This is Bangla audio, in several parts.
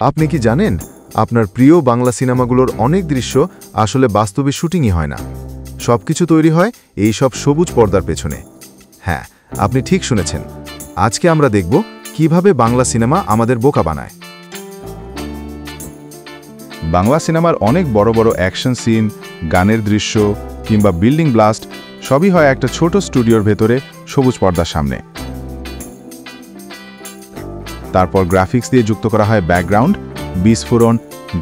আপনি কি জানেন আপনার প্রিয় বাংলা সিনেমাগুলোর অনেক দৃশ্য আসলে বাস্তবে শুটিংই হয় না, সবকিছু তৈরি হয় এই সব সবুজ পর্দার পেছনে। হ্যাঁ, আপনি ঠিক শুনেছেন। আজকে আমরা দেখব কিভাবে বাংলা সিনেমা আমাদের বোকা বানায়। বাংলা সিনেমার অনেক বড় বড় অ্যাকশন সিন, গানের দৃশ্য কিংবা বিল্ডিং ব্লাস্ট সবই হয় একটা ছোট স্টুডিওর ভেতরে সবুজ পর্দার সামনে। তারপর গ্রাফিক্স দিয়ে যুক্ত করা হয় ব্যাকগ্রাউন্ড, বিস্ফোরণ,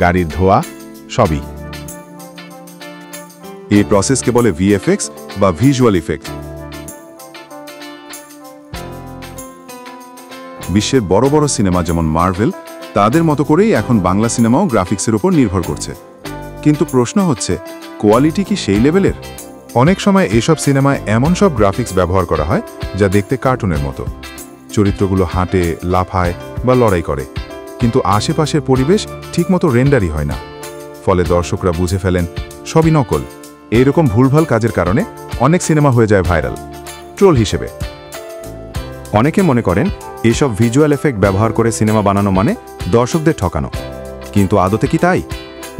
গাড়ির ধোঁয়া সবই। এই প্রসেসকে বলে ভিএফএক্স বা ভিজুয়াল ইফেক্ট। বিশ্বের বড় বড় সিনেমা যেমন মার্ভেল, তাদের মতো করেই এখন বাংলা সিনেমাও গ্রাফিক্সের উপর নির্ভর করছে। কিন্তু প্রশ্ন হচ্ছে, কোয়ালিটি কি সেই লেভেলের? অনেক সময় এসব সিনেমায় এমন সব গ্রাফিক্স ব্যবহার করা হয় যা দেখতে কার্টুনের মতো। চরিত্রগুলো হাঁটে, লাফায় বা লড়াই করে, কিন্তু আশেপাশের পরিবেশ ঠিকমতো রেন্ডারই হয় না। ফলে দর্শকরা বুঝে ফেলেন সবই নকল। এইরকম ভুলভাল কাজের কারণে অনেক সিনেমা হয়ে যায় ভাইরাল, ট্রোল হিসেবে। অনেকে মনে করেন এসব ভিজুয়াল এফেক্ট ব্যবহার করে সিনেমা বানানো মানে দর্শকদের ঠকানো। কিন্তু আদতে কি তাই,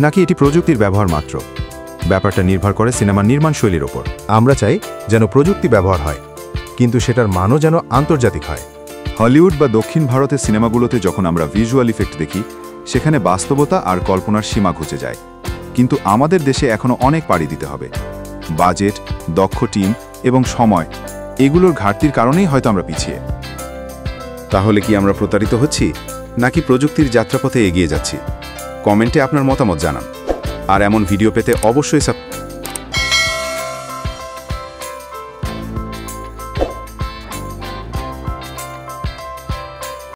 নাকি এটি প্রযুক্তির ব্যবহার মাত্র? ব্যাপারটা নির্ভর করে সিনেমার নির্মাণ শৈলীর ওপর। আমরা চাই যেন প্রযুক্তি ব্যবহার হয়, কিন্তু সেটার মানও যেন আন্তর্জাতিক হয়। হলিউড বা দক্ষিণ ভারতের সিনেমাগুলোতে যখন আমরা ভিজুয়াল ইফেক্ট দেখি, সেখানে বাস্তবতা আর কল্পনার সীমা ঘুচে যায়। কিন্তু আমাদের দেশে এখনও অনেক পাড়ি দিতে হবে। বাজেট, দক্ষ টিম এবং সময়, এগুলোর ঘাটতির কারণেই হয়তো আমরা পিছিয়ে। তাহলে কি আমরা প্রতারিত হচ্ছি, নাকি প্রযুক্তির যাত্রাপথে এগিয়ে যাচ্ছি? কমেন্টে আপনার মতামত জানান। আর এমন ভিডিও পেতে অবশ্যই